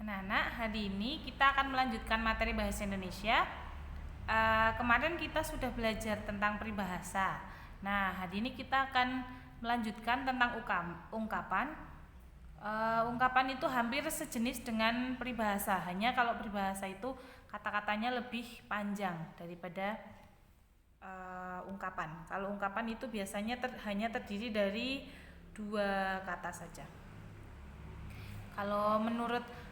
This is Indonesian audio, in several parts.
Anak-anak, hari ini kita akan melanjutkan materi bahasa Indonesia. Kemarin kita sudah belajar tentang peribahasa. Nah, hari ini kita akan melanjutkan tentang ungkapan. Ungkapan itu hampir sejenis dengan peribahasa, hanya kalau peribahasa itu kata-katanya lebih panjang daripada ungkapan. Kalau ungkapan itu biasanya hanya terdiri dari dua kata saja. Kalau menurut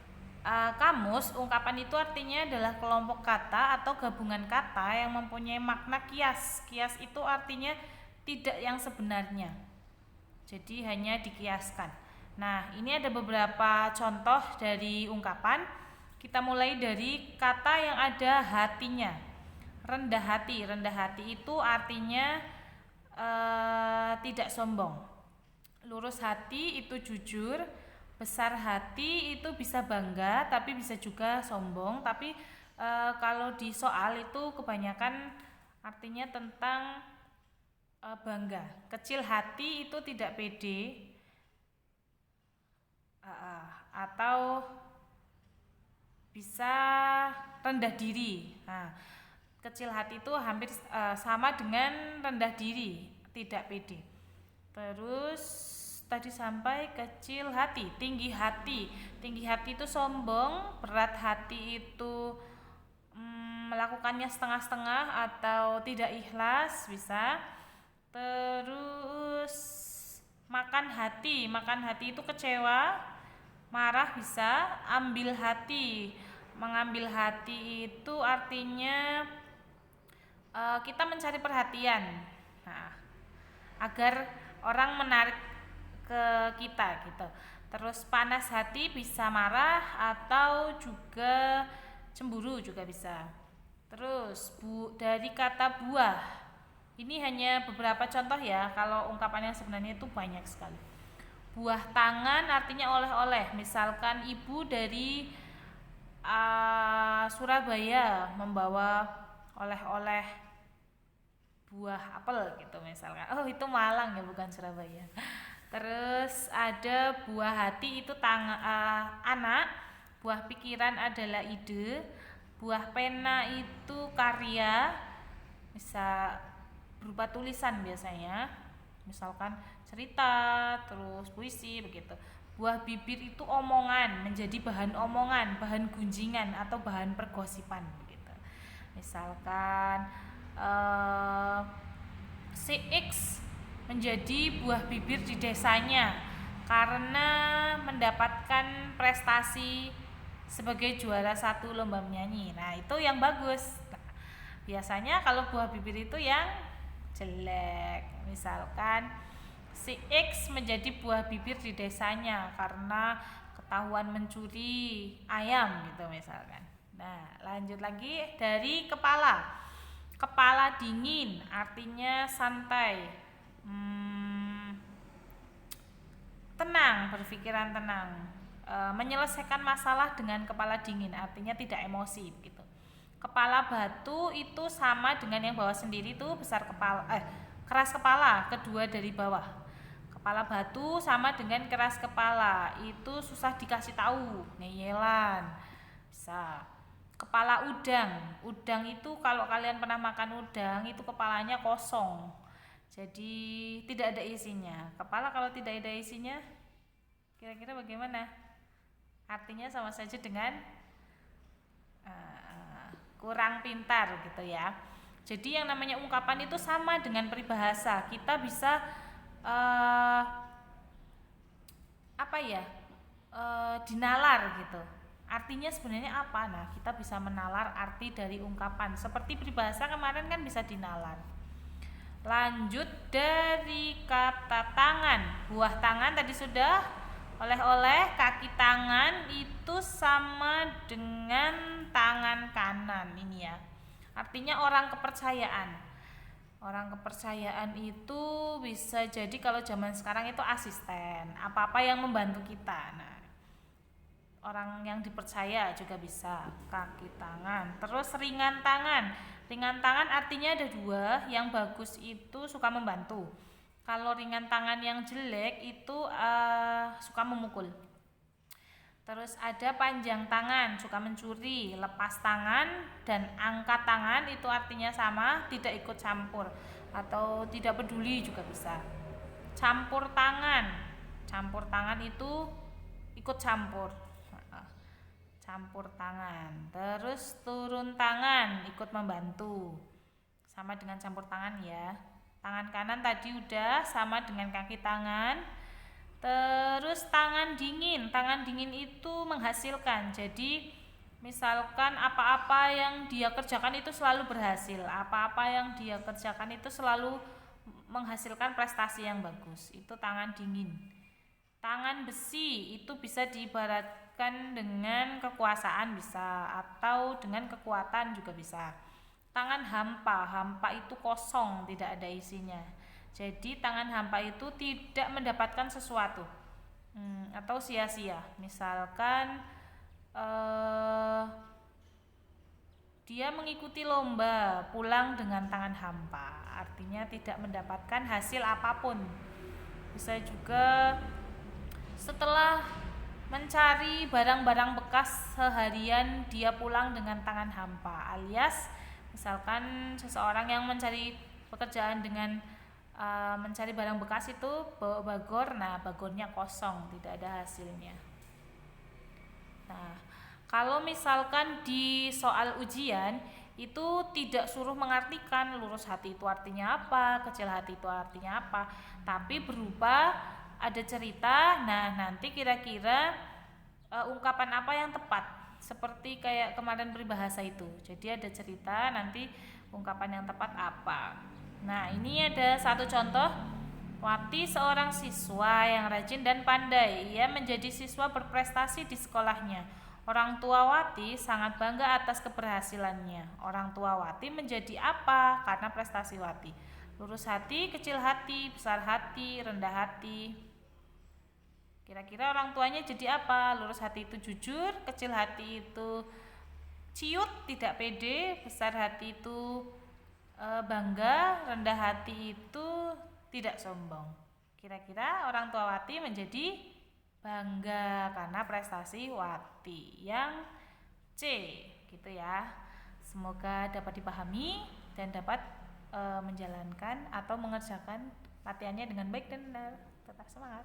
kamus, ungkapan itu artinya adalah kelompok kata atau gabungan kata yang mempunyai makna kias. Kias itu artinya tidak yang sebenarnya, jadi hanya dikiaskan. Nah, ini ada beberapa contoh dari ungkapan. Kita mulai dari kata yang ada hatinya. Rendah hati. Rendah hati itu artinya tidak sombong. Lurus hati itu jujur. Besar hati itu bisa bangga tapi bisa juga sombong. Tapi kalau di soal itu kebanyakan artinya tentang bangga. Kecil hati itu tidak pede, atau bisa rendah diri. Nah, kecil hati itu hampir sama dengan rendah diri, tidak pede. Terus tadi sampai kecil hati. Tinggi hati. Tinggi hati itu sombong. Berat hati itu melakukannya setengah-setengah atau tidak ikhlas, bisa. Terus makan hati. Makan hati itu kecewa, marah, bisa. Ambil hati. Mengambil hati itu artinya kita mencari perhatian, nah, agar orang menarik ke kita gitu. Terus panas hati bisa marah atau juga cemburu juga bisa. Terus dari kata buah. Ini hanya beberapa contoh ya. Kalau ungkapan yang sebenarnya itu banyak sekali. Buah tangan artinya oleh-oleh. Misalkan ibu dari Surabaya membawa oleh-oleh buah apel gitu misalkan. Oh, itu Malang ya, bukan Surabaya. Terus ada buah hati itu anak, buah pikiran adalah ide, buah pena itu karya, bisa berupa tulisan biasanya, misalkan cerita, terus puisi begitu. Buah bibir itu omongan, menjadi bahan omongan, bahan gunjingan atau bahan pergosipan begitu. Misalkan si X menjadi buah bibir di desanya karena mendapatkan prestasi sebagai juara satu lomba menyanyi. Nah, itu yang bagus. Nah, biasanya kalau buah bibir itu yang jelek. Misalkan si X menjadi buah bibir di desanya karena ketahuan mencuri ayam gitu misalkan. Nah, lanjut lagi dari kepala. Kepala dingin artinya santai, tenang, berpikiran tenang, menyelesaikan masalah dengan kepala dingin artinya tidak emosi gitu. Kepala batu itu sama dengan yang bawah sendiri tuh, besar kepala, keras kepala, kedua dari bawah. Kepala batu sama dengan keras kepala, itu susah dikasih tahu, ngeyelan, bisa. Kepala udang. Udang itu kalau kalian pernah makan udang itu kepalanya kosong, jadi tidak ada isinya. Kepala kalau tidak ada isinya, kira-kira bagaimana? Artinya sama saja dengan kurang pintar gitu ya. Jadi yang namanya ungkapan itu sama dengan peribahasa. Kita bisa dinalar gitu. Artinya sebenarnya apa? Nah, kita bisa menalar arti dari ungkapan. Seperti peribahasa kemarin kan bisa dinalar. Lanjut dari kata tangan. Buah tangan tadi sudah, oleh-oleh. Kaki tangan itu sama dengan tangan kanan ini ya. Artinya orang kepercayaan. Orang kepercayaan itu bisa jadi kalau zaman sekarang itu asisten, apa-apa yang membantu kita. Nah, orang yang dipercaya juga bisa. Kaki tangan. Terus ringan tangan. Ringan tangan artinya ada dua. Yang bagus itu suka membantu. Kalau ringan tangan yang jelek itu suka memukul. Terus ada panjang tangan, suka mencuri, lepas tangan, dan angkat tangan itu artinya sama, tidak ikut campur atau tidak peduli juga bisa. Campur tangan itu ikut campur. Campur tangan. Terus turun tangan, ikut membantu. Sama dengan campur tangan ya. Tangan kanan tadi udah sama dengan kaki tangan. Terus tangan dingin itu menghasilkan. Jadi misalkan apa-apa yang dia kerjakan itu selalu berhasil, apa-apa yang dia kerjakan itu selalu menghasilkan prestasi yang bagus. Itu tangan dingin. Tangan besi itu bisa diibaratkan dengan kekuasaan bisa, atau dengan kekuatan juga bisa. Tangan hampa itu kosong, tidak ada isinya. Jadi tangan hampa itu tidak mendapatkan sesuatu, atau sia-sia. Misalkan dia mengikuti lomba, pulang dengan tangan hampa, artinya tidak mendapatkan hasil apapun. Bisa juga setelah mencari barang-barang bekas seharian, dia pulang dengan tangan hampa, alias misalkan seseorang yang mencari pekerjaan dengan mencari barang bekas itu bawa bagor, nah bagornya kosong, tidak ada hasilnya. Nah, kalau misalkan di soal ujian itu tidak suruh mengartikan lurus hati itu artinya apa, kecil hati itu artinya apa, tapi berupa ada cerita. Nah, nanti kira-kira ungkapan apa yang tepat, seperti kayak kemarin peribahasa itu. Jadi ada cerita, nanti ungkapan yang tepat apa. Nah, ini ada satu contoh. Wati seorang siswa yang rajin dan pandai. Ia menjadi siswa berprestasi di sekolahnya. Orang tua Wati sangat bangga atas keberhasilannya. Orang tua Wati menjadi apa karena prestasi Wati? Lurus hati, kecil hati, besar hati, rendah hati. Kira-kira orang tuanya jadi apa? Lurus hati itu jujur, kecil hati itu ciut, tidak pede, besar hati itu bangga, rendah hati itu tidak sombong. Kira-kira orang tua Wati menjadi bangga karena prestasi Wati yang C, gitu ya. Semoga dapat dipahami dan dapat menjalankan atau mengerjakan latihannya dengan baik dan benar. Tetap semangat.